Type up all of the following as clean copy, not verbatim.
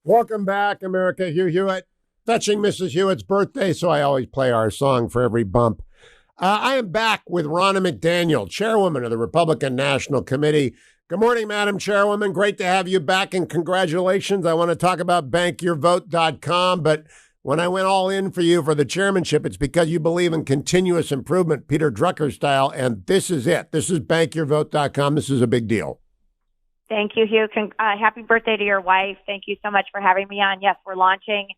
Welcome back, America. Hugh Hewitt, fetching Mrs. Hewitt's birthday, so I always play our song for every bump. I am back with Ronna McDaniel, Chairwoman of the Republican National Committee. Good morning, Madam Chairwoman. Great to have you back, and congratulations. I want to talk about bankyourvote.com, but when I went all in for you for the chairmanship, it's because you believe in continuous improvement, Peter Drucker style, and this is it. This is bankyourvote.com. This is a big deal. Thank you, Hugh. Happy birthday to your wife. Thank you so much for having me on. Yes, we're launching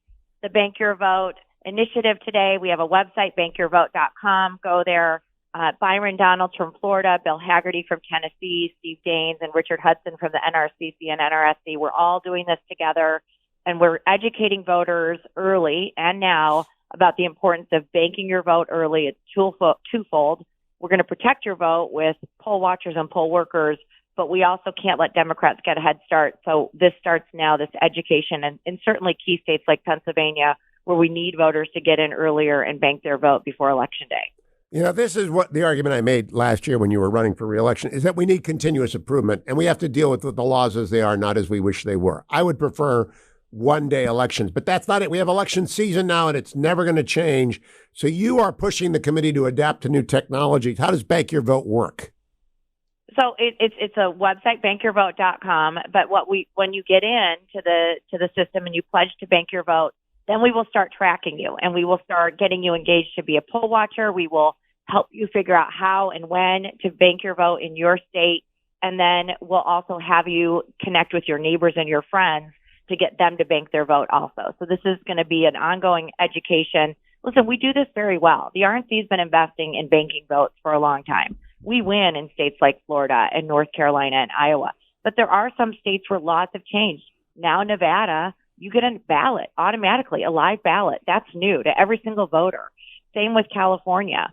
the Bank Your Vote initiative today. We have a website, bankyourvote.com. Go there. Byron Donalds from Florida, Bill Haggerty from Tennessee, Steve Daines, and Richard Hudson from the NRCC and NRSC. We're all doing this together, and we're educating voters early and now about the importance of banking your vote early. It's twofold. We're going to protect your vote with poll watchers and poll workers, but we also can't let Democrats get a head start. So this starts now, this education, and in certainly key states like Pennsylvania, where we need voters to get in earlier and bank their vote before Election Day. You know, this is what the argument I made last year when you were running for re-election is that we need continuous improvement, and we have to deal with the laws as they are, not as we wish they were. I would prefer one-day elections, but that's not it. We have election season now, and it's never going to change. So you are pushing the committee to adapt to new technologies. How does Bank Your Vote work? So it's a website, bankyourvote.com. But when you get into the system and you pledge to bank your vote, then we will start tracking you, and we will start getting you engaged to be a poll watcher. We will help you figure out how and when to bank your vote in your state, and then we'll also have you connect with your neighbors and your friends to get them to bank their vote also. So this is going to be an ongoing education. Listen, we do this very well. The RNC has been investing in banking votes for a long time. We win in states like Florida and North Carolina and Iowa. But there are some states where laws have changed. Now Nevada, you get a ballot automatically, a live ballot. That's new to every single voter. Same with California.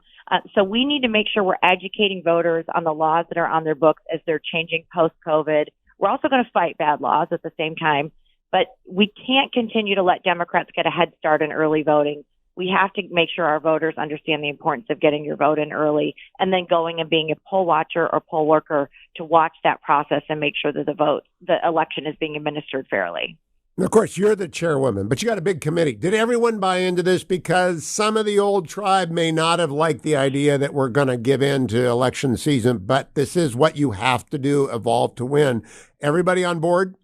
So we need to make sure we're educating voters on the laws that are on their books as they're changing post-COVID. We're also going to fight bad laws at the same time. But we can't continue to let Democrats get a head start in early voting. We have to make sure our voters understand the importance of getting your vote in early and then going and being a poll watcher or poll worker to watch that process and make sure that the election is being administered fairly. And of course, you're the chairwoman, but you got a big committee. Did everyone buy into this? Because some of the old tribe may not have liked the idea that we're going to give in to election season, but this is what you have to do, evolve to win. Everybody on board?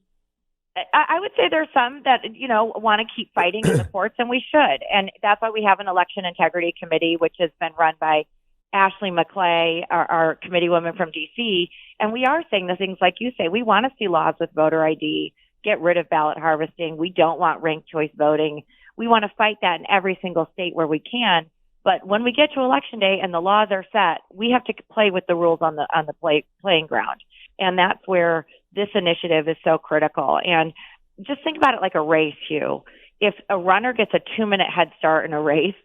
I would say there's some that, want to keep fighting in the courts, and we should. And that's why we have an election integrity committee, which has been run by Ashley McClay, our committee woman from D.C. And we are saying the things like you say. We want to see laws with voter ID, get rid of ballot harvesting. We don't want ranked choice voting. We want to fight that in every single state where we can. But when we get to Election Day and the laws are set, we have to play with the rules on the playing ground. And that's where this initiative is so critical. And just think about it like a race, Hugh. If a runner gets a 2-minute head start in a race,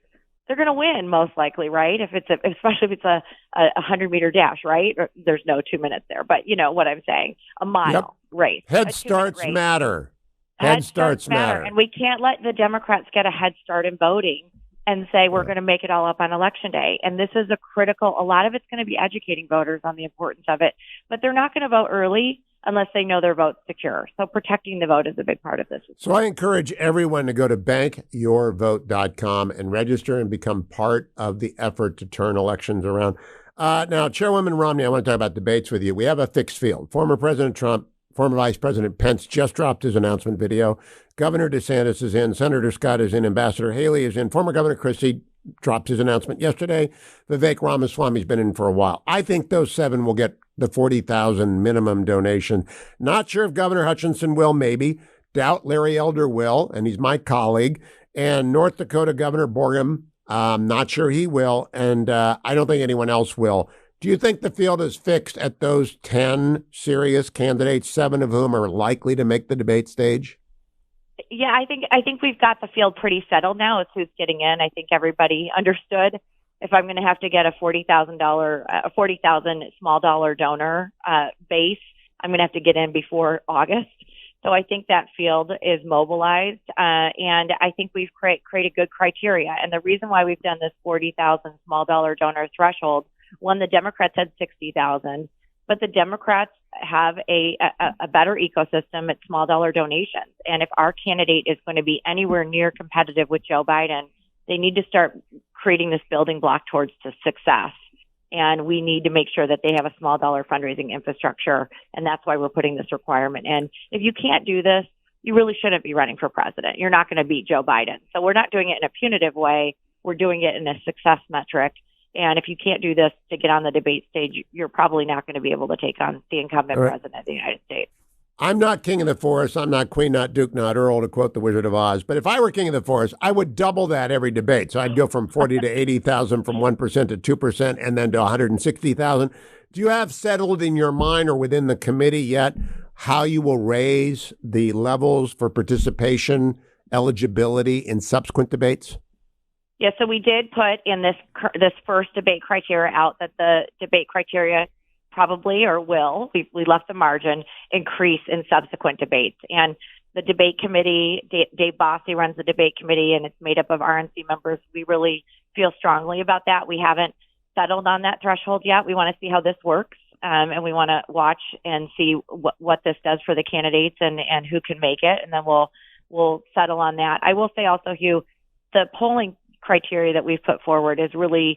they're going to win most likely, right? Especially if it's a 100-meter dash, right? There's no 2 minutes there, but you know what I'm saying. A mile race. Head starts matter. Head starts matter. And we can't let the Democrats get a head start in voting and say we're going to make it all up on Election Day. And this is a lot of it's going to be educating voters on the importance of it, but they're not going to vote early unless they know their vote's secure. So protecting the vote is a big part of this. So I encourage everyone to go to bankyourvote.com and register and become part of the effort to turn elections around. Now, Chairwoman Romney, I want to talk about debates with you. We have a fixed field. Former President Trump, former Vice President Pence just dropped his announcement video. Governor DeSantis is in. Senator Scott is in. Ambassador Haley is in. Former Governor Christie dropped his announcement yesterday. Vivek Ramaswamy's been in for a while. I think those 7 will get the $40,000 minimum donation. Not sure if Governor Hutchinson will, maybe. Doubt Larry Elder will, and he's my colleague. And North Dakota Governor Borgham, not sure he will, and I don't think anyone else will. Do you think the field is fixed at those 10 serious candidates, 7 of whom are likely to make the debate stage? Yeah, I think we've got the field pretty settled now as who's getting in. I think everybody understood if I'm going to have to get a $40,000 small dollar donor base, I'm going to have to get in before August. So I think that field is mobilized, and I think we've created good criteria. And the reason why we've done this $40,000 small dollar donor threshold, one, the Democrats had $60,000. but the Democrats have a better ecosystem at small dollar donations. And if our candidate is going to be anywhere near competitive with Joe Biden, they need to start creating this building block towards the success. And we need to make sure that they have a small dollar fundraising infrastructure. And that's why we're putting this requirement in. If you can't do this, you really shouldn't be running for president. You're not going to beat Joe Biden. So we're not doing it in a punitive way. We're doing it in a success metric. And if you can't do this to get on the debate stage, you're probably not going to be able to take on the incumbent president of the United States. I'm not king of the forest. I'm not queen, not duke, not earl, to quote the Wizard of Oz. But if I were king of the forest, I would double that every debate. So I'd go from 40 to 80,000, from 1% to 2%, and then to 160,000. Do you have settled in your mind or within the committee yet how you will raise the levels for participation, eligibility in subsequent debates? Yeah, so we did put in this first debate criteria out that the debate criteria probably or will, we left the margin, increase in subsequent debates. And the debate committee, Dave Bossy runs the debate committee, and it's made up of RNC members. We really feel strongly about that. We haven't settled on that threshold yet. We want to see how this works, and we want to watch and see what this does for the candidates and who can make it, and then we'll settle on that. I will say also, Hugh, the polling criteria that we've put forward is really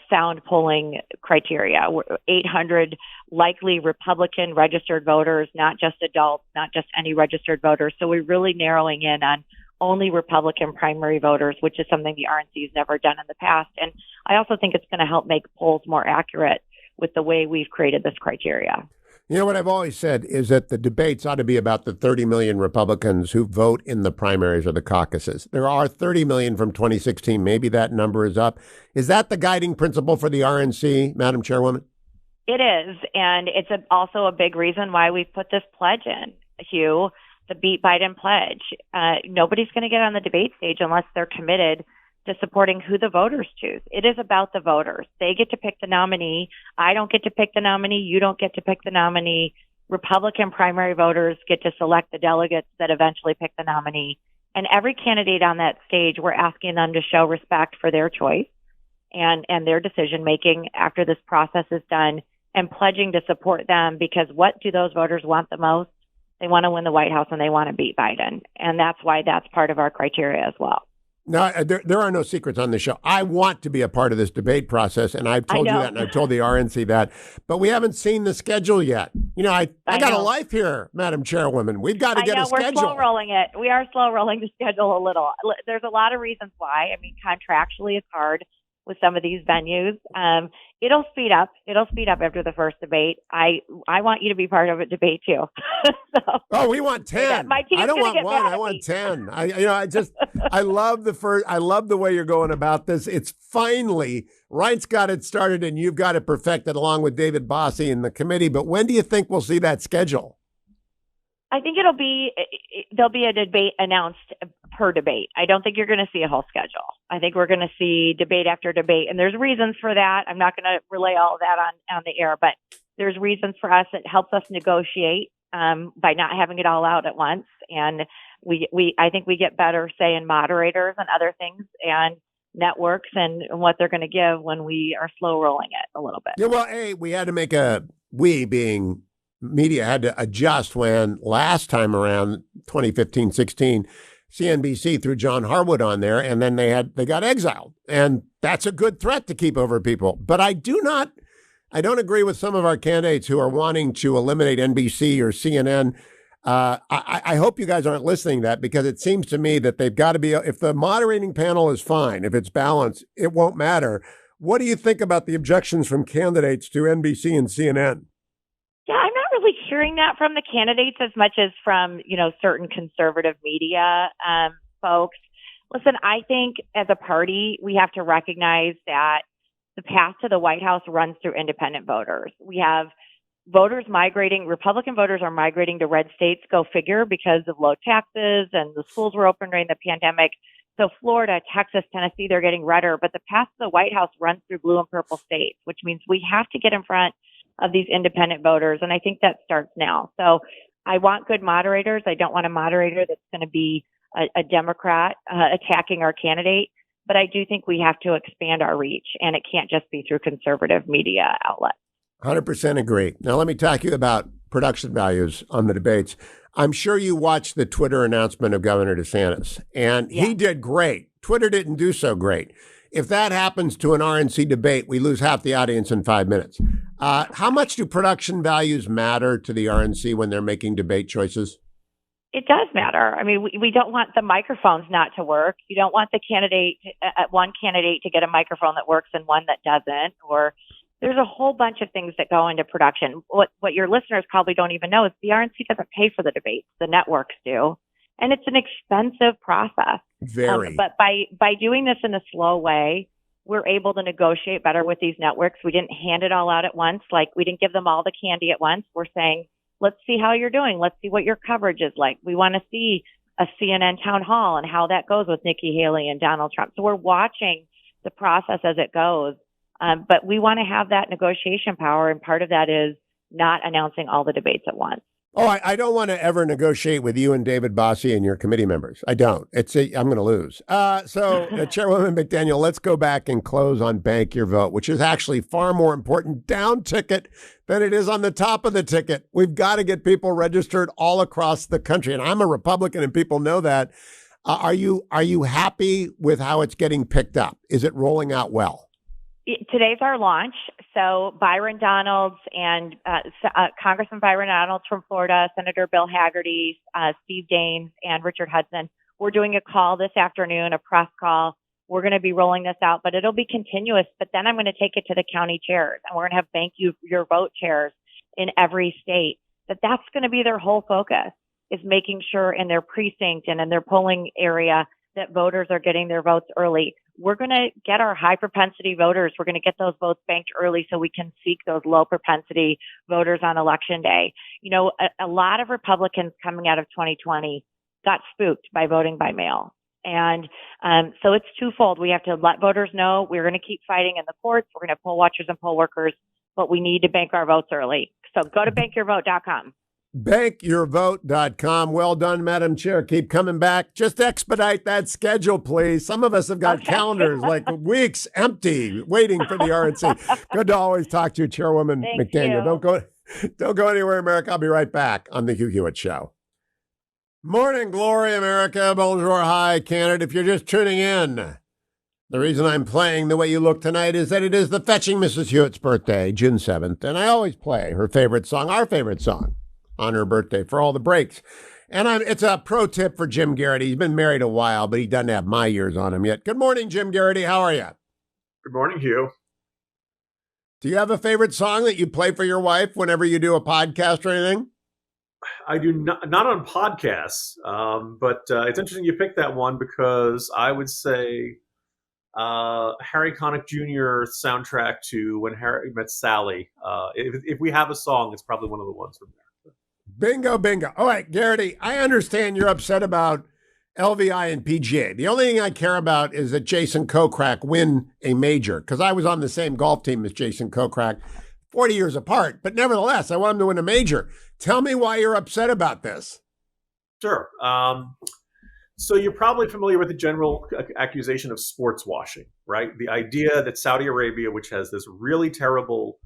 sound polling criteria. 800 likely Republican registered voters, not just adults, not just any registered voters. So we're really narrowing in on only Republican primary voters, which is something the RNC has never done in the past. And I also think it's going to help make polls more accurate with the way we've created this criteria. You know, what I've always said is that the debates ought to be about the 30 million Republicans who vote in the primaries or the caucuses. There are 30 million from 2016. Maybe that number is up. Is that the guiding principle for the RNC, Madam Chairwoman? It is. And it's also a big reason why we put this pledge in, Hugh, the Beat Biden pledge. Nobody's going to get on the debate stage unless they're committed to supporting who the voters choose. It is about the voters. They get to pick the nominee. I don't get to pick the nominee. You don't get to pick the nominee. Republican primary voters get to select the delegates that eventually pick the nominee. And every candidate on that stage, we're asking them to show respect for their choice and their decision making after this process is done, and pledging to support them, because what do those voters want the most? They want to win the White House and they want to beat Biden. And that's why that's part of our criteria as well. No, there are no secrets on this show. I want to be a part of this debate process, and I've told you that, and I've told the RNC that. But we haven't seen the schedule yet. You know, I got a life here, Madam Chairwoman. We've got to get a schedule. We're slow rolling it. We are slow rolling the schedule a little. There's a lot of reasons why. I mean, contractually, it's hard with some of these venues. It'll speed up. It'll speed up after the first debate. I want you to be part of a debate too. We want 10. I don't want one. I want 10. I love the way you're going about this. It's finally, Wright's got it started and you've got it perfected along with David Bossy and the committee. But when do you think we'll see that schedule? I think there'll be a debate announced per debate. I don't think you're going to see a whole schedule. I think we're going to see debate after debate, and there's reasons for that. I'm not going to relay all of that on the air, but there's reasons for us. It helps us negotiate by not having it all out at once, and I think we get better say in moderators and other things and networks and what they're going to give when we are slow rolling it a little bit. Yeah, well, we had to make being media had to adjust when last time around 2015-16 CNBC threw John Harwood on there, and then they got exiled, and that's a good threat to keep over people. But I don't agree with some of our candidates who are wanting to eliminate NBC or CNN. I hope you guys aren't listening to that, because it seems to me that they've got to be, if the moderating panel is fine, if it's balanced, it won't matter. What do you think about the objections from candidates to NBC and CNN? Yeah, I'm not really hearing that from the candidates as much as from, certain conservative media folks. Listen, I think as a party, we have to recognize that the path to the White House runs through independent voters. We have voters migrating, Republican voters are migrating to red states, go figure, because of low taxes and the schools were open during the pandemic. So Florida, Texas, Tennessee, they're getting redder, but the path to the White House runs through blue and purple states, which means we have to get in front of these independent voters. And I think that starts now. So I want good moderators. I don't want a moderator that's going to be a Democrat attacking our candidate. But I do think we have to expand our reach, and it can't just be through conservative media outlets. 100% agree. Now, let me talk to you about production values on the debates. I'm sure you watched the Twitter announcement of Governor DeSantis, and Yeah. he did great. Twitter didn't do so great. If that happens to an RNC debate, we lose half the audience in 5 minutes. How much do production values matter to the RNC when they're making debate choices? It does matter. I mean, we don't want the microphones not to work. You don't want the one candidate to get a microphone that works and one that doesn't. Or there's a whole bunch of things that go into production. What your listeners probably don't even know is the RNC doesn't pay for the debates. The networks do. And it's an expensive process. Very. But by doing this in a slow way, we're able to negotiate better with these networks. We didn't hand it all out at once. Like, we didn't give them all the candy at once. We're saying, let's see how you're doing. Let's see what your coverage is like. We want to see a CNN town hall and how that goes with Nikki Haley and Donald Trump. So we're watching the process as it goes. But we want to have that negotiation power. And part of that is not announcing all the debates at once. Oh, I don't want to ever negotiate with you and David Bossie and your committee members. I don't. I'm going to lose. Chairwoman McDaniel, let's go back and close on Bank Your Vote, which is actually far more important down ticket than it is on the top of the ticket. We've got to get people registered all across the country. And I'm a Republican and people know that. Are you happy with how it's getting picked up? Is it rolling out well? Today's our launch. So Byron Donalds and Congressman Byron Donalds from Florida, Senator Bill Haggerty, Steve Daines, and Richard Hudson, we're doing a call this afternoon, a press call. We're going to be rolling this out, but it'll be continuous. But then I'm going to take it to the county chairs, and we're going to have Bank Your Vote chairs in every state. That's going to be their whole focus, is making sure in their precinct and in their polling area that voters are getting their votes early. We're going to get our high propensity voters. We're going to get those votes banked early so we can seek those low propensity voters on election day. You know, a lot of Republicans coming out of 2020 got spooked by voting by mail. And so it's twofold. We have to let voters know we're going to keep fighting in the courts. We're going to have poll watchers and poll workers, but we need to bank our votes early. So go to bankyourvote.com. Bankyourvote.com. Well done, Madam Chair. Keep coming back. Just expedite that schedule, please. Some of us have got calendars like weeks empty waiting for the RNC. Good to always talk to you, Chairwoman McDaniel. Don't go anywhere, America. I'll be right back on the Hugh Hewitt Show. Morning, glory, America. Bonjour, hi, Canada. If you're just tuning in, the reason I'm playing The Way You Look tonight is that it is the fetching Mrs. Hewitt's birthday, June 7th, and I always play her favorite song, our favorite song, on her birthday for all the breaks. And it's a pro tip for Jim Geraghty. He's been married a while, but he doesn't have my years on him yet. Good morning, Jim Geraghty. How are you? Good morning, Hugh. Do you have a favorite song that you play for your wife whenever you do a podcast or anything? I do not on podcasts, but it's interesting you picked that one because I would say Harry Connick Jr. soundtrack to When Harry Met Sally. If we have a song, it's probably one of the ones from there. Bingo, bingo. All right, Geraghty, I understand you're upset about LVI and PGA. The only thing I care about is that Jason Kokrak win a major, because I was on the same golf team as Jason Kokrak, 40 years apart. But nevertheless, I want him to win a major. Tell me why you're upset about this. Sure. So you're probably familiar with the general accusation of sports washing, right? The idea that Saudi Arabia, which has this really terrible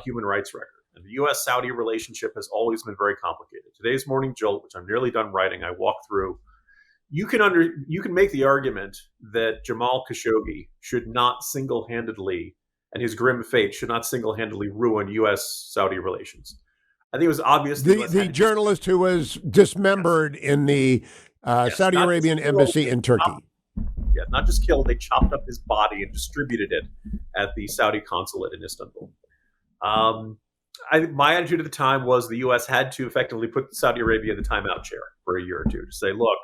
human rights record, and the U.S.-Saudi relationship has always been very complicated. Today's Morning Jolt, which I'm nearly done writing, I walk through. You can make the argument that Jamal Khashoggi should not single-handedly, and his grim fate should not single-handedly ruin U.S.-Saudi relations. I think it was obvious. The journalist who was dismembered in the Saudi Arabian embassy in Turkey. Not just killed, they chopped up his body and distributed it at the Saudi consulate in Istanbul. My attitude at the time was the U.S. had to effectively put Saudi Arabia in the timeout chair for a year or two to say, look,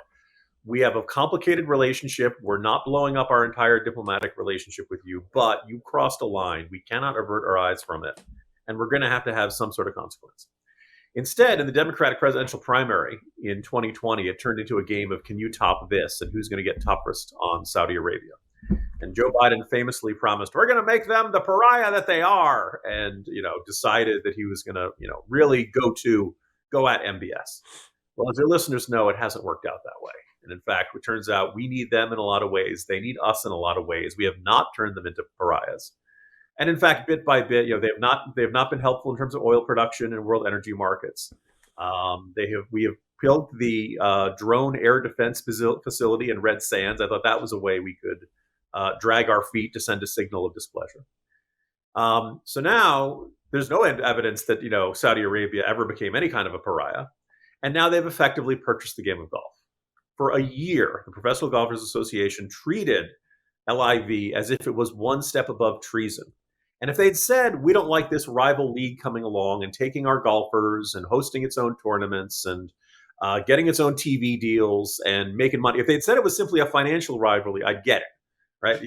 we have a complicated relationship. We're not blowing up our entire diplomatic relationship with you, but you crossed a line. We cannot avert our eyes from it. And we're going to have some sort of consequence. Instead, in the Democratic presidential primary in 2020, it turned into a game of can you top this and who's going to get toughest on Saudi Arabia. And Joe Biden famously promised, we're going to make them the pariah that they are, and decided that he was going to really go at MBS. Well, as your listeners know, it hasn't worked out that way. And in fact, it turns out we need them in a lot of ways. They need us in a lot of ways. We have not turned them into pariahs. And in fact, bit by bit, they have not been helpful in terms of oil production and world energy markets. We have built the drone air defense facility in Red Sands. I thought that was a way we could drag our feet to send a signal of displeasure. So now there's no evidence that Saudi Arabia ever became any kind of a pariah, and now they've effectively purchased the game of golf. For a year, the Professional Golfers Association treated LIV as if it was one step above treason. And if they'd said, we don't like this rival league coming along and taking our golfers and hosting its own tournaments and getting its own TV deals and making money, if they'd said it was simply a financial rivalry, I'd get it, right?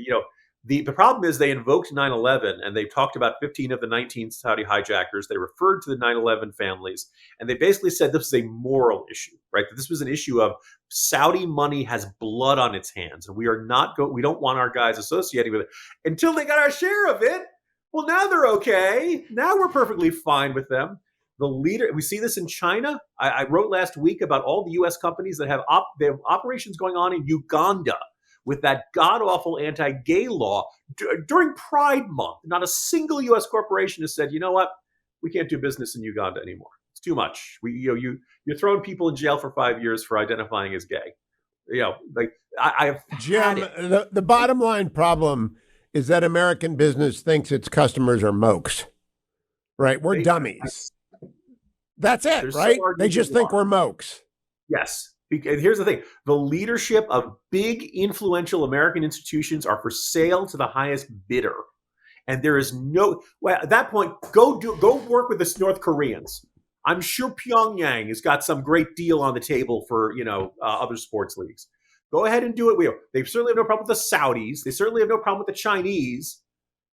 The problem is they invoked 9/11 and they talked about 15 of the 19 Saudi hijackers. They referred to the 9/11 families, and they basically said this was a moral issue, right? That this was an issue of Saudi money has blood on its hands, and we don't want our guys associating with it until they got our share of it. Well, now they're okay. Now we're perfectly fine with them. We see this in China. I wrote last week about all the U.S. companies that have operations going on in Uganda with that god-awful anti-gay law during Pride Month. Not a single U.S. corporation has said, you know what, we can't do business in Uganda anymore. It's too much. You're throwing people in jail for 5 years for identifying as gay. I've Jim, the bottom line problem is that American business thinks its customers are mokes, right? We're dummies. That's it, right? They just think we're mokes. Yes. And here's the thing. The leadership of big, influential American institutions are for sale to the highest bidder. And there is at that point, go work with the North Koreans. I'm sure Pyongyang has got some great deal on the table for, other sports leagues. Go ahead and do it. They certainly have no problem with the Saudis. They certainly have no problem with the Chinese,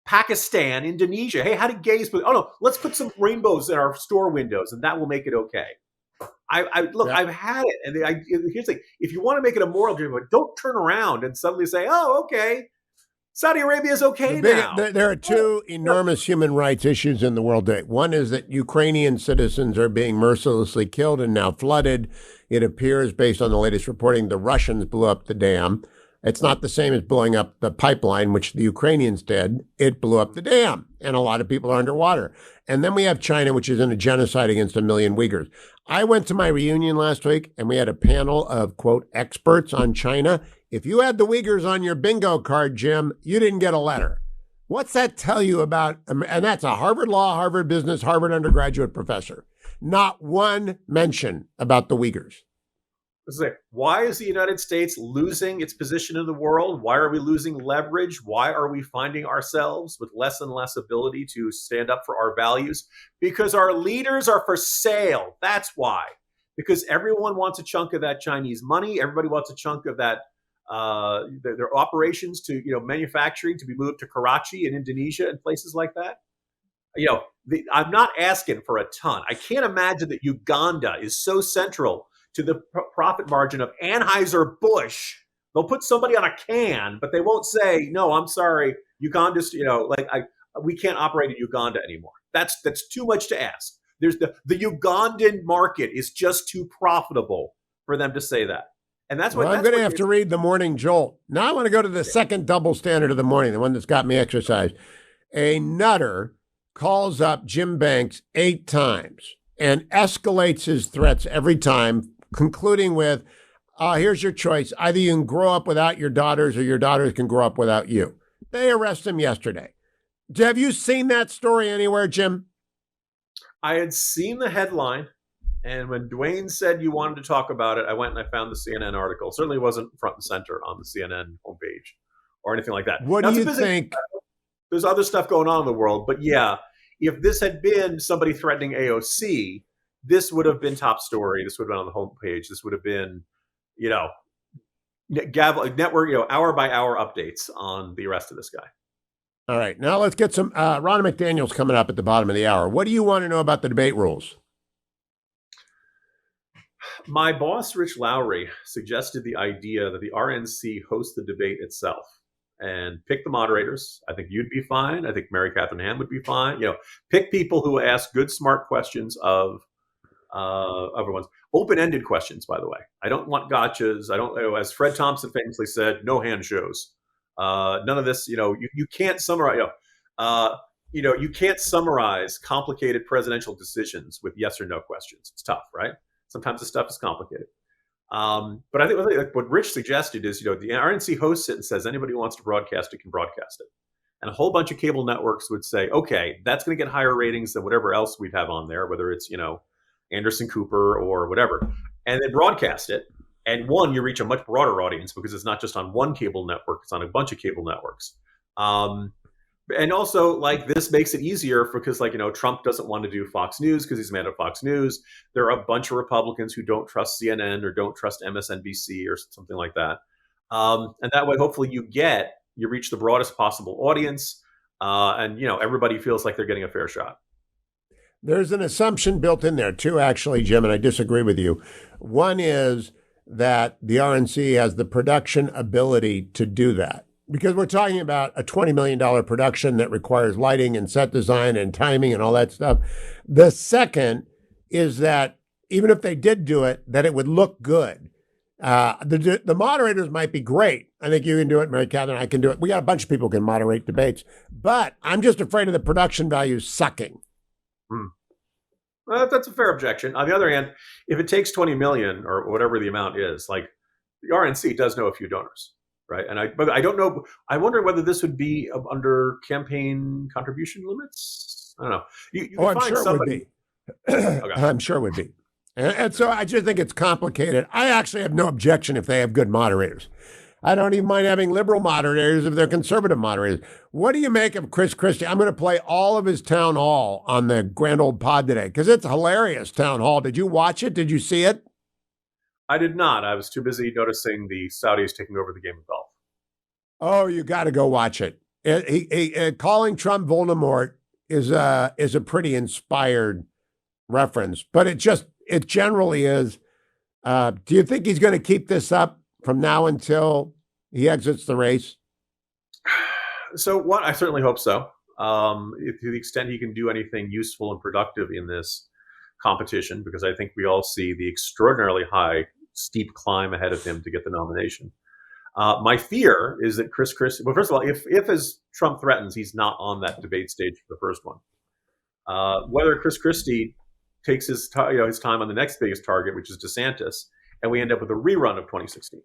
Pakistan, Indonesia. Hey, how did gays put? Oh no, let's put some rainbows in our store windows, and that will make it okay. I've had it, and here's the thing: if you want to make it a moral judgment, don't turn around and suddenly say, "Oh, okay, Saudi Arabia is okay now." There are two enormous human rights issues in the world today. One is that Ukrainian citizens are being mercilessly killed and now flooded. It appears, based on the latest reporting, the Russians blew up the dam. It's not the same as blowing up the pipeline, which the Ukrainians did. It blew up the dam, and a lot of people are underwater. And then we have China, which is in a genocide against 1 million Uyghurs. I went to my reunion last week, and we had a panel of, quote, experts on China. If you had the Uyghurs on your bingo card, Jim, you didn't get a letter. What's that tell you about, and that's a Harvard Law, Harvard Business, Harvard undergraduate professor. Not one mention about the Uyghurs. Why is the United States losing its position in the world? Why are we losing leverage? Why are we finding ourselves with less and less ability to stand up for our values? Because our leaders are for sale. That's why. Because everyone wants a chunk of that Chinese money. Everybody wants a chunk of that their operations to manufacturing to be moved to Karachi in Indonesia and places like that. I'm not asking for a ton. I can't imagine that Uganda is so central to the profit margin of Anheuser-Busch. They'll put somebody on a can, but they won't say, no, I'm sorry, Uganda's, we can't operate in Uganda anymore. That's too much to ask. There's the Ugandan market is just too profitable for them to say that. And that's what I'm going to have to read the Morning Jolt. Now I want to go to the second double standard of the morning, the one that's got me exercised. A nutter calls up Jim Banks 8 times and escalates his threats every time, concluding with, here's your choice. Either you can grow up without your daughters or your daughters can grow up without you. They arrested him yesterday. Have you seen that story anywhere, Jim? I had seen the headline, and when Dwayne said you wanted to talk about it, I went and I found the CNN article. It certainly wasn't front and center on the CNN homepage or anything like that. What do you think? There's other stuff going on in the world, but yeah, if this had been somebody threatening AOC, this would have been top story. This would have been on the homepage. This would have been, network, hour by hour updates on the arrest of this guy. All right. Now let's get some, Ronna McDaniel's coming up at the bottom of the hour. What do you want to know about the debate rules? My boss, Rich Lowry, suggested the idea that the RNC host the debate itself and pick the moderators. I think you'd be fine. I think Mary Katharine Ham would be fine. Pick people who ask good, smart questions of everyone's open-ended questions, by the way. I don't want gotchas. I don't, as Fred Thompson famously said, no hand shows. None of this, you can't summarize, You can't summarize complicated presidential decisions with yes or no questions. It's tough, right? Sometimes the stuff is complicated. But I think what Rich suggested is, the RNC hosts it and says anybody who wants to broadcast it can broadcast it. And a whole bunch of cable networks would say, okay, that's going to get higher ratings than whatever else we'd have on there, whether it's, Anderson Cooper or whatever. And they broadcast it. And one, you reach a much broader audience because it's not just on one cable network, it's on a bunch of cable networks. And also, this makes it easier because, Trump doesn't want to do Fox News because he's mad at Fox News. There are a bunch of Republicans who don't trust CNN or don't trust MSNBC or something like that. And that way, hopefully, you reach the broadest possible audience, and everybody feels like they're getting a fair shot. There's an assumption built in there too, actually, Jim, and I disagree with you. One is that the RNC has the production ability to do that, because we're talking about a $20 million production that requires lighting and set design and timing and all that stuff. The second is that even if they did do it, that it would look good. The moderators might be great. I think you can do it, Mary Katharine, I can do it. We got a bunch of people who can moderate debates, but I'm just afraid of the production value sucking. Well, that's a fair objection. On the other hand, if it takes 20 million or whatever the amount is, the RNC does know a few donors, right? But I don't know. I wonder whether this would be under campaign contribution limits. I don't know. I'm sure it would be. Okay. I'm sure it would be. And so I just think it's complicated. I actually have no objection if they have good moderators. I don't even mind having liberal moderators if they're conservative moderators. What do you make of Chris Christie? I'm going to play all of his town hall on the Grand Old Pod today because it's a hilarious town hall. Did you watch it? Did you see it? I did not. I was too busy noticing the Saudis taking over the game of golf. Oh, you got to go watch it. Calling Trump Voldemort is a pretty inspired reference, but it generally is. Do you think he's going to keep this up from now until he exits the race? So I certainly hope so. To the extent he can do anything useful and productive in this competition, because I think we all see the extraordinarily high, steep climb ahead of him to get the nomination. My fear is that Chris Christie, well, first of all, if as Trump threatens, he's not on that debate stage for the first one, whether Chris Christie takes his time on the next biggest target, which is DeSantis, and we end up with a rerun of 2016.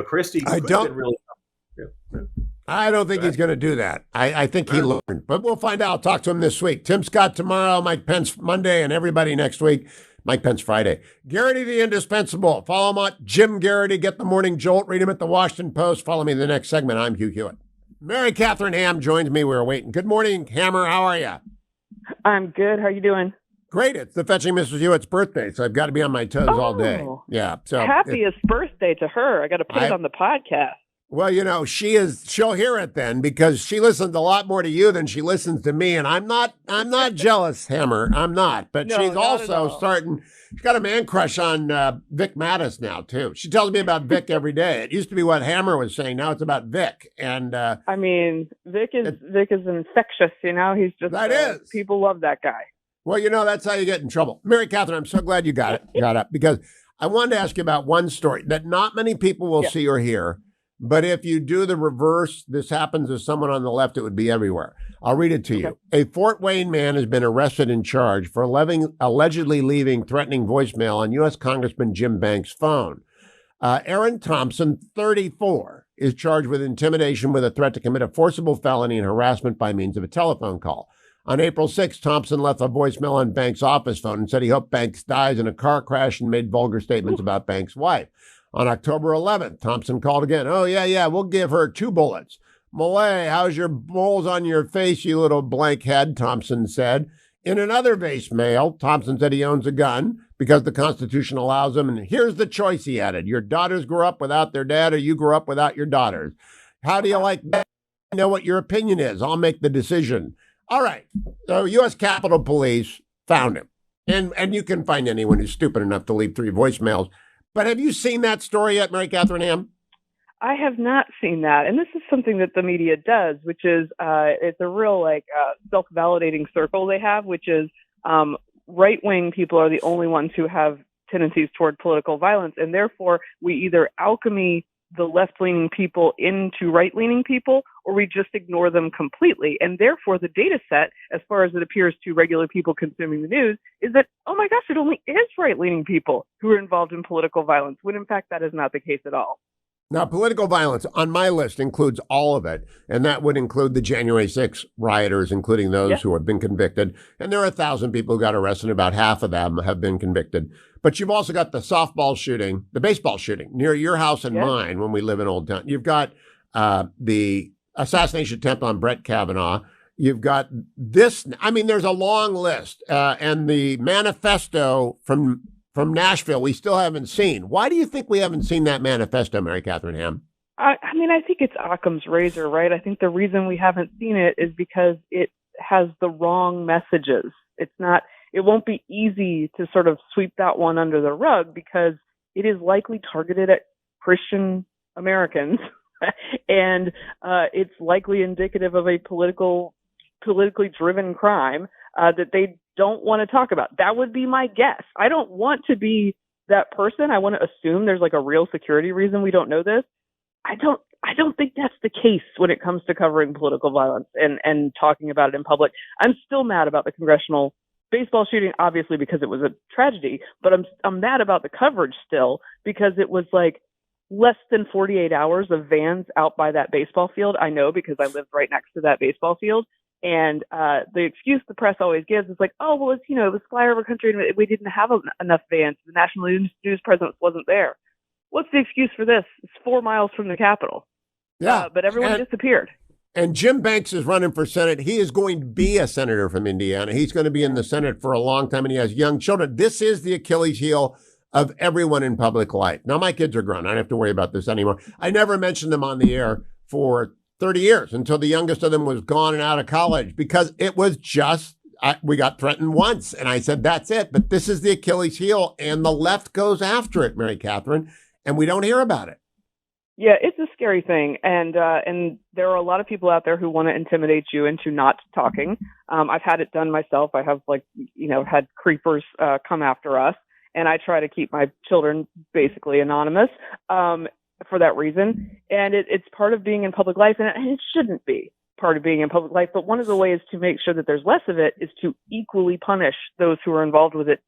Christie. I don't think he's going to do that. I think he learned, but we'll find out. I'll talk to him this week. Tim Scott tomorrow, Mike Pence Monday, and everybody next week. Mike Pence Friday. Geraghty the Indispensable. Follow him at Jim Geraghty. Get the Morning Jolt. Read him at the Washington Post. Follow me in the next segment. I'm Hugh Hewitt. Mary Katharine Ham joins me. We're waiting. Good morning, Hammer. How are you? I'm good. How are you doing? Great. It's the Fetching Mrs. Hewitt's birthday, so I've got to be on my toes all day. Yeah. So happiest birthday to her. I got to put it on the podcast. Well, she'll hear it then, because she listens a lot more to you than she listens to me. And I'm not jealous, Hammer. I'm not. But she's also she's got a man crush on Vic Mattis now, too. She tells me about Vic every day. It used to be what Hammer was saying. Now it's about Vic. And Vic is infectious, He's just people love that guy. Well, that's how you get in trouble. Mary Katharine, I'm so glad you got up, because I wanted to ask you about one story that not many people will see or hear. But if you do the reverse, this happens to someone on the left, it would be everywhere. I'll read it to you. A Fort Wayne man has been arrested and charged for allegedly leaving threatening voicemail on U.S. Congressman Jim Banks' phone. Aaron Thompson, 34, is charged with intimidation with a threat to commit a forcible felony and harassment by means of a telephone call. On April 6, Thompson left a voicemail on Banks' office phone and said he hoped Banks dies in a car crash and made vulgar statements about Banks' wife. On October 11th, Thompson called again. Oh, yeah, we'll give her 2 bullets. Malay, how's your moles on your face, you little blank head, Thompson said. In another voicemail, Thompson said he owns a gun because the Constitution allows him. And here's the choice, he added. Your daughters grew up without their dad, or you grew up without your daughters. How do you like that? I know what your opinion is. I'll make the decision. All right. So U.S. Capitol Police found him. And you can find anyone who's stupid enough to leave 3 voicemails. But have you seen that story yet, Mary Katharine Ham? I have not seen that. And this is something that the media does, which is it's a real self-validating circle they have, which is right-wing people are the only ones who have tendencies toward political violence. And therefore, we either alchemy the left-leaning people into right-leaning people, or we just ignore them completely. And therefore, the data set, as far as it appears to regular people consuming the news, is that, oh my gosh, it only is right-leaning people who are involved in political violence, when in fact that is not the case at all. Now, political violence on my list includes all of it, and that would include the January 6th rioters, including those who have been convicted. And there are 1,000 people who got arrested. About half of them have been convicted. But you've also got the softball shooting, the baseball shooting near your house and mine when we live in Old Town. You've got the assassination attempt on Brett Kavanaugh. You've got this. I mean, there's a long list. And the manifesto from Nashville, we still haven't seen. Why do you think we haven't seen that manifesto, Mary Katharine Ham? I mean, I think it's Occam's razor, right? I think the reason we haven't seen it is because it has the wrong messages. It won't be easy to sort of sweep that one under the rug because it is likely targeted at Christian Americans and it's likely indicative of a politically driven crime that they don't want to talk about. That would be my guess. I don't want to be that person. I want to assume there's like a real security reason we don't know this. I don't think that's the case when it comes to covering political violence and talking about it in public. I'm still mad about the congressional baseball shooting, obviously, because it was a tragedy, but I'm mad about the coverage still because it was like less than 48 hours of vans out by that baseball field. I know because I lived right next to that baseball field. And the excuse the press always gives is like, oh, well, it was flyover country and we didn't have enough vans. The national news presence wasn't there. What's the excuse for this? It's 4 miles from the Capitol. Yeah. But everyone disappeared. And Jim Banks is running for Senate. He is going to be a senator from Indiana. He's going to be in the Senate for a long time, and he has young children. This is the Achilles heel of everyone in public life. Now, my kids are grown. I don't have to worry about this anymore. I never mentioned them on the air for 30 years until the youngest of them was gone and out of college because it was just, we got threatened once. And I said, that's it. But this is the Achilles heel, and the left goes after it, Mary Katharine, and we don't hear about it. Yeah, it's a scary thing. And there are a lot of people out there who want to intimidate you into not talking. I've had it done myself. I have had creepers come after us, and I try to keep my children basically anonymous for that reason. And it's part of being in public life, and it shouldn't be part of being in public life. But one of the ways to make sure that there's less of it is to equally punish those who are involved with it,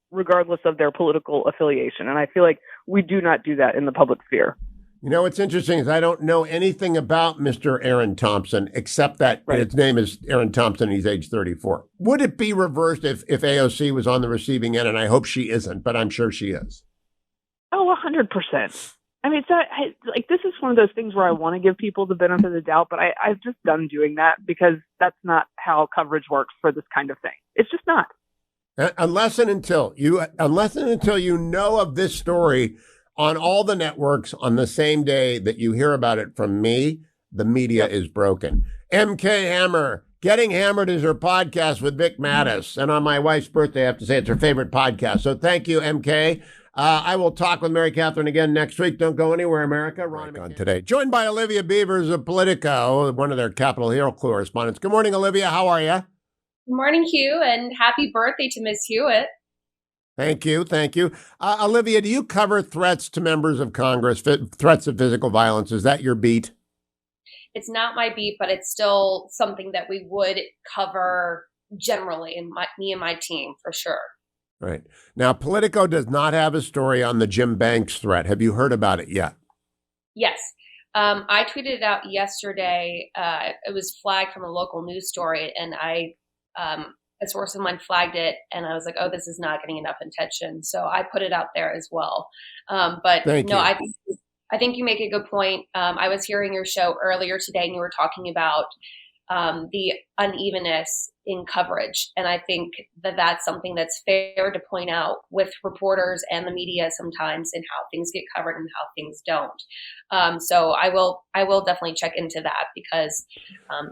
regardless of their political affiliation. And I feel like we do not do that in the public sphere. You know, what's interesting is I don't know anything about Mr. Aaron Thompson, except that his name is Aaron Thompson and he's age 34. Would it be reversed if AOC was on the receiving end? And I hope she isn't, but I'm sure she is. Oh, 100%. I mean, this is one of those things where I want to give people the benefit of the doubt, but I've just done doing that because that's not how coverage works for this kind of thing. It's just not. Unless and until you know of this story on all the networks on the same day that you hear about it from me, the media is broken. MK Hammer, Getting Hammered is her podcast with Vic Mattis. And on my wife's birthday, I have to say it's her favorite podcast. So thank you, MK. I will talk with Mary Katharine again next week. Don't go anywhere, America. Ronna McDaniel today. Joined by Olivia Beavers of Politico, one of their Capitol Hill correspondents. Good morning, Olivia. How are you? Good morning, Hugh, and happy birthday to Miss Hewitt. Thank you. Thank you. Olivia, do you cover threats to members of Congress, threats of physical violence? Is that your beat? It's not my beat, but it's still something that we would cover generally in me and my team for sure. Right. Now, Politico does not have a story on the Jim Banks threat. Have you heard about it yet? Yes. I tweeted it out yesterday. It was flagged from a local news story, and a source of mine flagged it, and I was like, oh, this is not getting enough attention. So I put it out there as well. But Thank you. I think you make a good point. I was hearing your show earlier today, and you were talking about the unevenness in coverage. And I think that that's something that's fair to point out with reporters and the media sometimes in how things get covered and how things don't. So I will definitely check into that because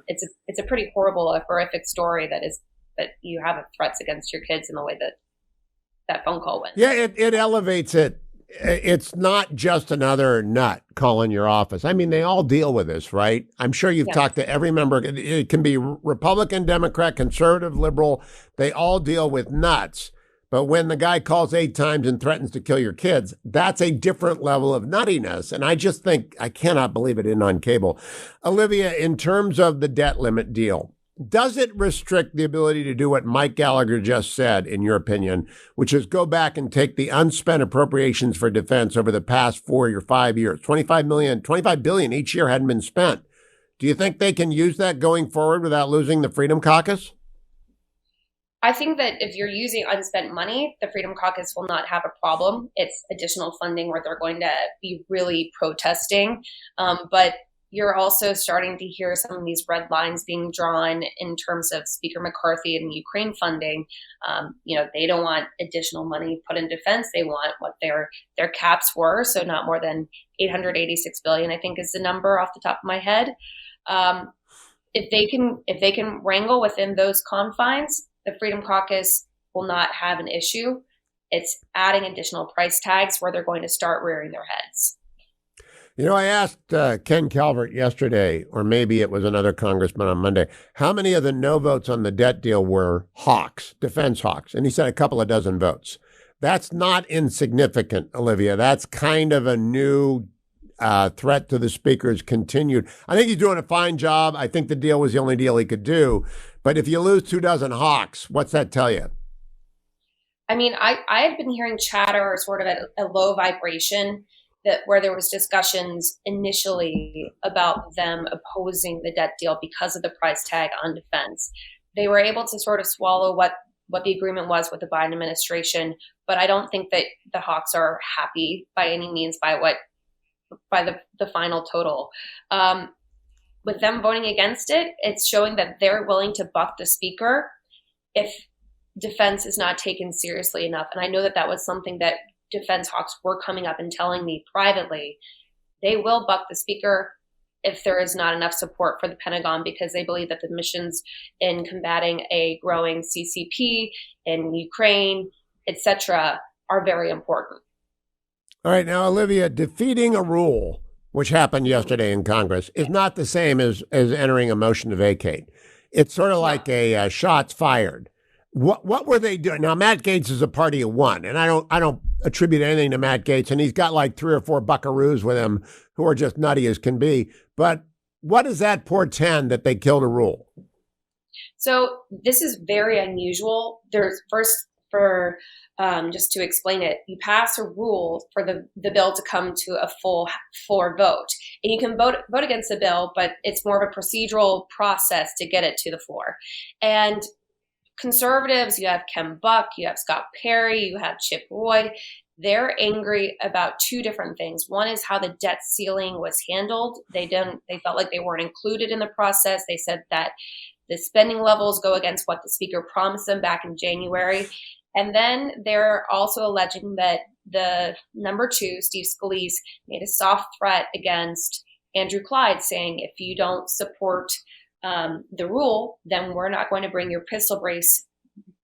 it's a pretty horrible, horrific story that you have threats against your kids in the way that phone call went. Yeah, it elevates it. It's not just another nut calling your office. I mean, they all deal with this, right? I'm sure you've talked to every member. It can be Republican, Democrat, conservative, liberal. They all deal with nuts. But when the guy calls 8 times and threatens to kill your kids, that's a different level of nuttiness. And I just think, I cannot believe it in on cable. Olivia, in terms of the debt limit deal, does it restrict the ability to do what Mike Gallagher just said, in your opinion, which is go back and take the unspent appropriations for defense over the past 4 or 5 years? 25 billion each year hadn't been spent. Do you think they can use that going forward without losing the Freedom Caucus? I think that if you're using unspent money, the Freedom Caucus will not have a problem. It's additional funding where they're going to be really protesting. But you're also starting to hear some of these red lines being drawn in terms of Speaker McCarthy and Ukraine funding. They don't want additional money put in defense. They want what their caps were. So not more than $886 billion, I think is the number off the top of my head. If they can wrangle within those confines, the Freedom Caucus will not have an issue. It's adding additional price tags where they're going to start rearing their heads. I asked Ken Calvert yesterday, or maybe it was another congressman on Monday, how many of the no votes on the debt deal were hawks, defense hawks? And he said a couple of dozen votes. That's not insignificant, Olivia. That's kind of a new threat to the speaker's continued. I think he's doing a fine job. I think the deal was the only deal he could do. But if you lose 24 hawks, what's that tell you? I mean, I had been hearing chatter sort of at a low vibration where there was discussions initially about them opposing the debt deal because of the price tag on defense. They were able to sort of swallow what the agreement was with the Biden administration, but I don't think that the hawks are happy by any means by the final total. With them voting against it, it's showing that they're willing to buck the speaker if defense is not taken seriously enough. And I know that was something that defense hawks were coming up and telling me privately. They will buck the speaker if there is not enough support for the Pentagon, because they believe that the missions in combating a growing CCP in Ukraine, etc., are very important. All right. Now, Olivia, defeating a rule, which happened yesterday in Congress, is not the same as entering a motion to vacate. It's sort of like a shots fired. What were they doing? Now, Matt Gaetz is a party of one, and I don't attribute anything to Matt Gaetz, and he's got like 3 or 4 buckaroos with him who are just nutty as can be. But what does that portend that they killed a rule? So this is very unusual. There's just to explain it, you pass a rule for the bill to come to a full floor vote. And you can vote against the bill, but it's more of a procedural process to get it to the floor. And conservatives, you have Ken Buck, you have Scott Perry, you have Chip Roy. They're angry about 2 different things. One is how the debt ceiling was handled. They felt like they weren't included in the process. They said that the spending levels go against what the speaker promised them back in January. And then they're also alleging that the number 2, Steve Scalise, made a soft threat against Andrew Clyde, saying, if you don't support the rule, then we're not going to bring your pistol brace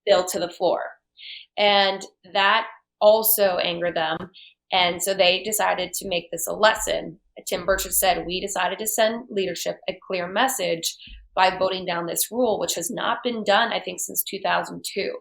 bill to the floor. And that also angered them. And so they decided to make this a lesson. Tim Burchett said, we decided to send leadership a clear message by voting down this rule, which has not been done, I think, since 2002.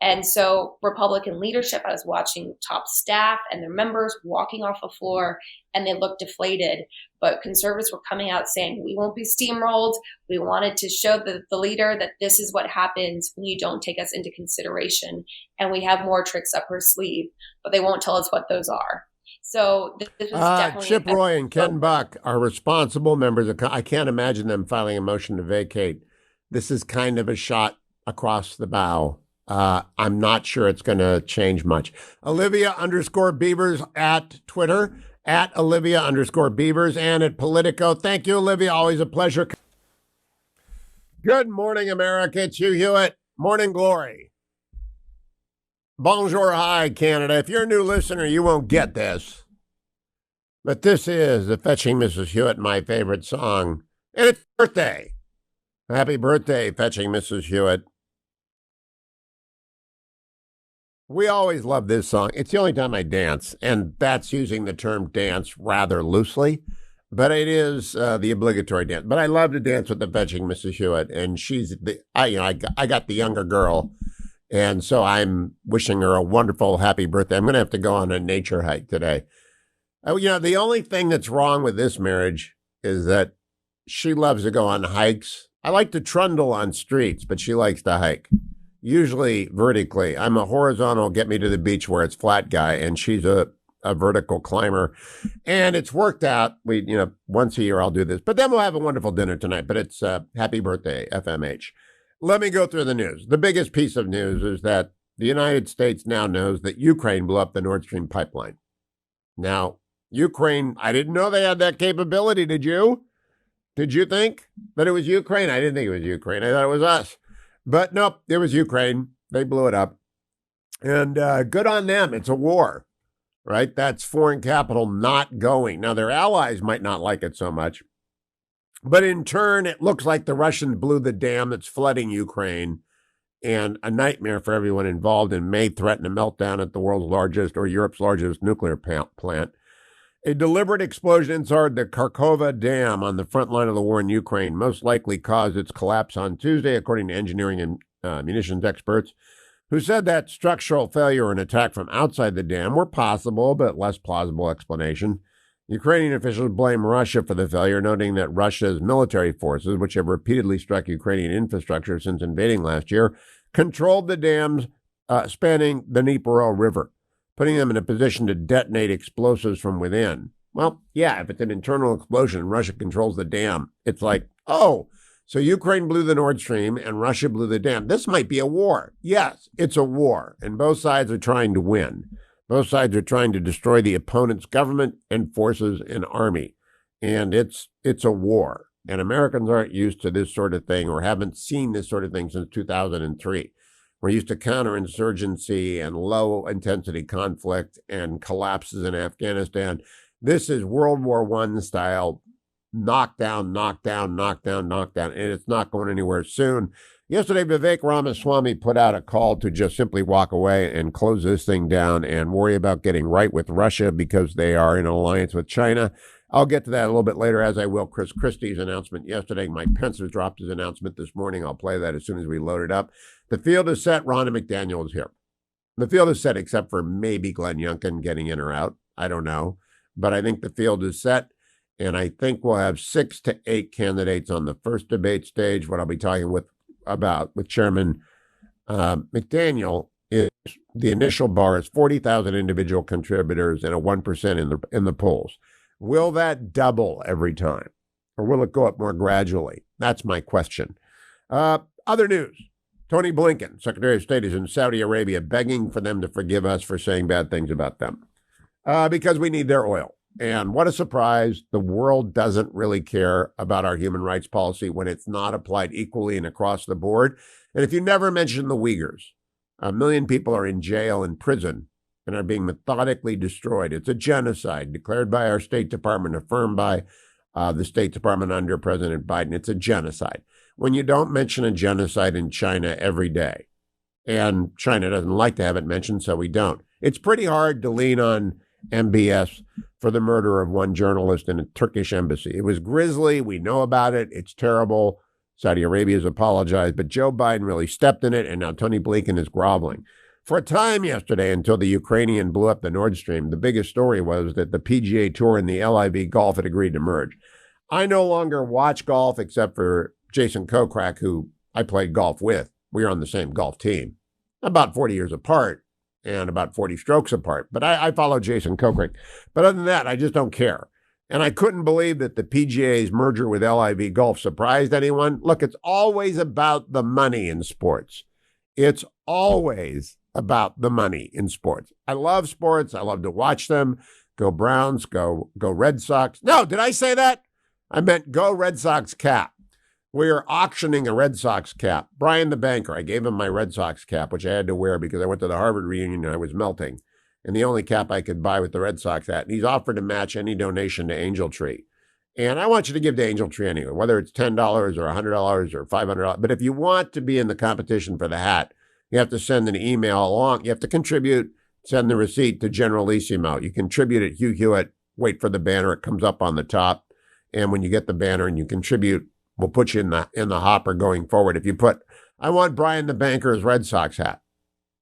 And so Republican leadership, I was watching top staff and their members walking off the floor, and they looked deflated. But conservatives were coming out saying, we won't be steamrolled. We wanted to show the leader that this is what happens when you don't take us into consideration. And we have more tricks up her sleeve, but they won't tell us what those are. So this was definitely Chip Roy and Ken Buck are responsible members of. I can't imagine them filing a motion to vacate. This is kind of a shot across the bow. I'm not sure it's going to change much. Olivia_Beavers at Twitter, at Olivia_Beavers, and at Politico. Thank you, Olivia. Always a pleasure. Good morning, America. It's Hugh Hewitt. Morning glory. Bonjour, hi, Canada. If you're a new listener, you won't get this. But this is the Fetching Mrs. Hewitt, my favorite song. And it's birthday. Happy birthday, Fetching Mrs. Hewitt. We always love this song. It's the only time I dance, and that's using the term dance rather loosely, but it is the obligatory dance. But I love to dance with the Fetching Mrs. Hewitt, and she's I got the younger girl, And so I'm wishing her a wonderful, happy birthday. I'm going to have to go on a nature hike today. The only thing that's wrong with this marriage is that she loves to go on hikes. I like to trundle on streets, but she likes to hike, usually vertically. I'm a horizontal, get me to the beach where it's flat guy, and she's a vertical climber. And it's worked out. Once a year I'll do this. But then we'll have a wonderful dinner tonight. But it's happy birthday, FMH. Let me go through the news. The biggest piece of news is that the United States now knows that Ukraine blew up the Nord Stream pipeline. Now, Ukraine, I didn't know they had that capability. Did you? Did you think that it was Ukraine? I didn't think it was Ukraine. I thought it was us. But nope, it was Ukraine. They blew it up. And good on them. It's a war, right? That's foreign capital not going. Now, their allies might not like it so much. But in turn, it looks like the Russians blew the dam that's flooding Ukraine, and a nightmare for everyone involved, and may threaten a meltdown at the world's largest or Europe's largest nuclear plant. A deliberate explosion inside the Kharkova Dam on the front line of the war in Ukraine most likely caused its collapse on Tuesday, according to engineering and munitions experts, who said that structural failure or an attack from outside the dam were possible, but less plausible explanation. Ukrainian officials blame Russia for the failure, noting that Russia's military forces, which have repeatedly struck Ukrainian infrastructure since invading last year, controlled the dams spanning the Dnipro River, putting them in a position to detonate explosives from within. Well, yeah, if it's an internal explosion and Russia controls the dam, it's like, oh, so Ukraine blew the Nord Stream and Russia blew the dam. This might be a war. Yes, it's a war, and both sides are trying to win. Both sides are trying to destroy the opponent's government and forces and army. And it's a war. And Americans aren't used to this sort of thing, or haven't seen this sort of thing since 2003. We're used to counterinsurgency and low-intensity conflict and collapses in Afghanistan. This is World War I style knockdown, knockdown, knockdown, knockdown, and it's not going anywhere soon. Yesterday, Vivek Ramaswamy put out a call to just simply walk away and close this thing down and worry about getting right with Russia because they are in an alliance with China. I'll get to that a little bit later, as I will Chris Christie's announcement yesterday. Mike Pence has dropped his announcement this morning. I'll play that as soon as we load it up. The field is set. Ronna McDaniel is here. The field is set, except for maybe Glenn Youngkin getting in or out. I don't know. But I think the field is set. And I think we'll have 6 to 8 candidates on the first debate stage. What I'll be talking with Chairman McDaniel is the initial bar is 40,000 individual contributors and a 1% in the polls. Will that double every time, or will it go up more gradually? That's my question. Other news. Tony Blinken, Secretary of State, is in Saudi Arabia begging for them to forgive us for saying bad things about them because we need their oil. And what a surprise. The world doesn't really care about our human rights policy when it's not applied equally and across the board. And if you never mention the Uyghurs, 1 million people are in jail and prison and are being methodically destroyed. It's a genocide declared by our State Department, affirmed by the State Department under President Biden. It's a genocide. When you don't mention a genocide in China every day, and China doesn't like to have it mentioned, so we don't. It's pretty hard to lean on MBS for the murder of one journalist in a Turkish embassy. It was grisly. We know about it. It's terrible. Saudi Arabia has apologized, but Joe Biden really stepped in it, and now Tony Blinken is groveling. For a time yesterday, until the Ukrainian blew up the Nord Stream, the biggest story was that the PGA Tour and the LIV Golf had agreed to merge. I no longer watch golf except for Jason Kokrak, who I played golf with. We were on the same golf team, about 40 years apart and about 40 strokes apart. But I follow Jason Kokrak. But other than that, I just don't care. And I couldn't believe that the PGA's merger with LIV Golf surprised anyone. Look, it's always about the money in sports. It's always about the money in sports. I love sports. I love to watch them. Go Browns, go Red Sox. No, did I say that? I meant go Red Sox cap. We are auctioning a Red Sox cap. Brian the banker, I gave him my Red Sox cap, which I had to wear because I went to the Harvard reunion and I was melting. And the only cap I could buy with the Red Sox hat. And he's offered to match any donation to Angel Tree. And I want you to give to Angel Tree anyway, whether it's $10 or $100 or $500. But if you want to be in the competition for the hat, you have to send an email along. You have to contribute, send the receipt to Generalissimo. You contribute at Hugh Hewitt, wait for the banner. It comes up on the top. And when you get the banner and you contribute, we'll put you in the hopper going forward. If you put, I want Brian the banker's Red Sox hat.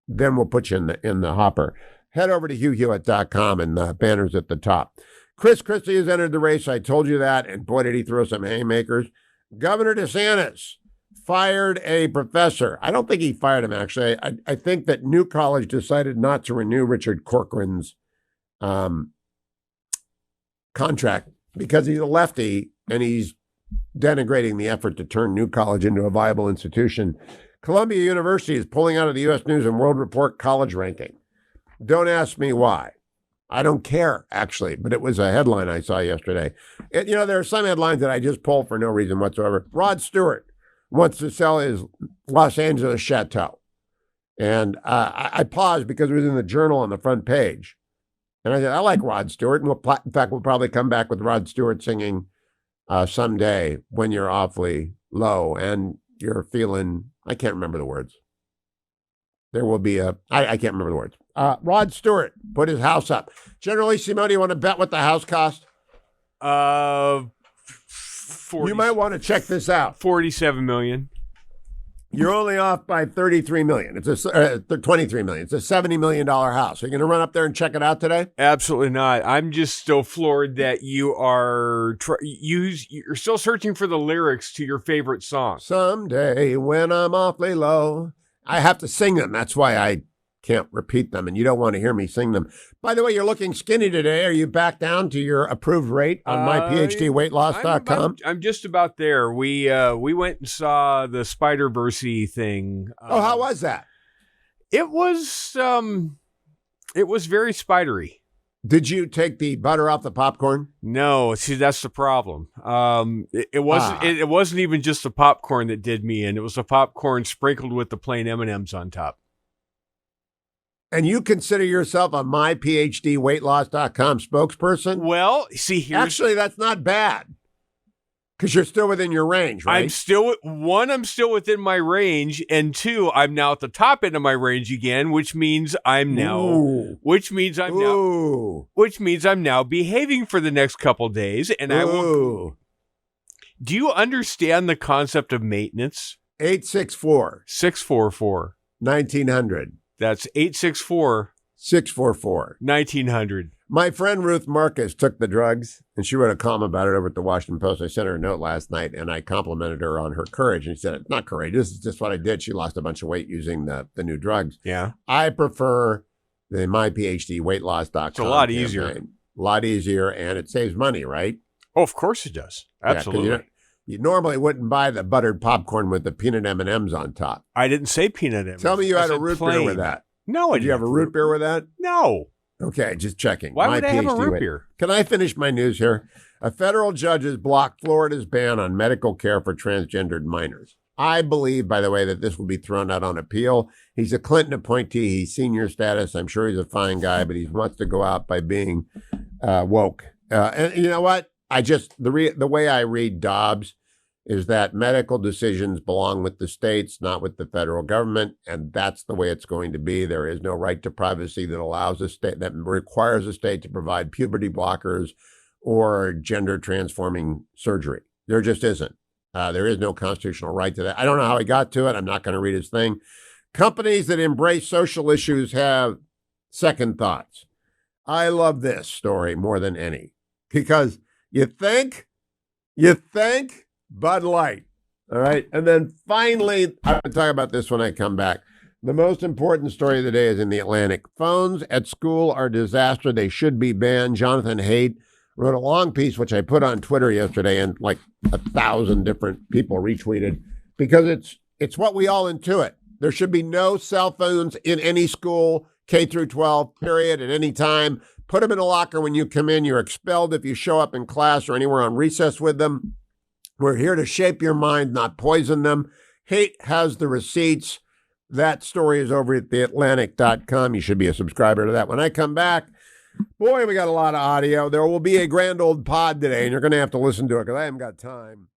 then we'll put you in the hopper. Head over to HughHewitt.com and the banner's at the top. Chris Christie has entered the race. I told you that, and boy, did he throw some haymakers. Governor DeSantis fired a professor. I don't think he fired him, actually. I think that New College decided not to renew Richard Corcoran's contract because he's a lefty and he's denigrating the effort to turn New College into a viable institution. Columbia University is pulling out of the U.S. News and World Report college ranking. Don't ask me why. I don't care, actually, but it was a headline I saw yesterday. There are some headlines that I just pull for no reason whatsoever. Rod Stewart wants to sell his Los Angeles chateau. And I paused because it was in the Journal on the front page. And I said, I like Rod Stewart. And in fact, we'll probably come back with Rod Stewart singing Someday When You're Awfully Low and You're Feeling, I can't remember the words. There will be I can't remember the words. Rod Stewart put his house up. Generally, Simone, you want to bet what the house cost? 40, you might want to check this out. $47 million. You're only off by $33 million. It's $23 million. It's a $70 million house. Are you going to run up there and check it out today? Absolutely not. I'm just still floored that you are you're still searching for the lyrics to your favorite song. Someday when I'm awfully low. I have to sing them. That's why I can't repeat them, and you don't want to hear me sing them. By the way, you're looking skinny today. Are you back down to your approved rate on myphdweightloss.com? I'm just about there. We went and saw the Spider-Verse-y thing. How was that? It was very spidery. Did you take the butter off the popcorn? No, see, that's the problem. It wasn't even just the popcorn that did me in. It was the popcorn sprinkled with the plain M&Ms on top. And you consider yourself a myphdweightloss.com spokesperson? Well, see, actually, that's not bad. Because you're still within your range, right? I'm still within my range, and two, I'm now at the top end of my range again, which means I'm now behaving for the next couple days, and I will. Do you understand the concept of maintenance? 864-644-1900. That's 864-644-1900. My friend Ruth Marcus took the drugs, and she wrote a column about it over at the Washington Post. I sent her a note last night, and I complimented her on her courage. And she said, it's not courageous. It's just what I did. She lost a bunch of weight using the new drugs. Yeah. I prefer the myphdweightloss.com. It's a lot easier. A lot easier, and it saves money, right? Oh, of course it does. Absolutely. Yeah, you normally wouldn't buy the buttered popcorn with the peanut M&Ms on top. I didn't say peanut M&Ms. Tell me you had a root beer with that. No, Did you have a root beer with that? No. Okay, just checking. Why would I have a root beer? Can I finish my news here? A federal judge has blocked Florida's ban on medical care for transgendered minors. I believe, by the way, that this will be thrown out on appeal. He's a Clinton appointee. He's senior status. I'm sure he's a fine guy, but he wants to go out by being woke. And you know what? The way I read Dobbs is that medical decisions belong with the states, not with the federal government, and that's the way it's going to be. There is no right to privacy that allows a state, that requires a state to provide puberty blockers or gender transforming surgery. There just isn't. There is no constitutional right to that. I don't know how he got to it. I'm not going to read his thing. Companies that embrace social issues have second thoughts. I love this story more than any because you think Bud Light. All right. And then finally, I'm going to talk about this when I come back. The most important story of the day is in the Atlantic. Phones at school are a disaster. They should be banned. Jonathan Haidt wrote a long piece, which I put on Twitter yesterday, and like 1,000 different people retweeted because it's what we all intuit. There should be no cell phones in any school, K through 12, period, at any time. Put them in a locker when you come in. You're expelled if you show up in class or anywhere on recess with them. We're here to shape your mind, not poison them. Haidt has the receipts. That story is over at theatlantic.com. You should be a subscriber to that. When I come back, boy, we got a lot of audio. There will be a grand old pod today, and you're going to have to listen to it because I haven't got time.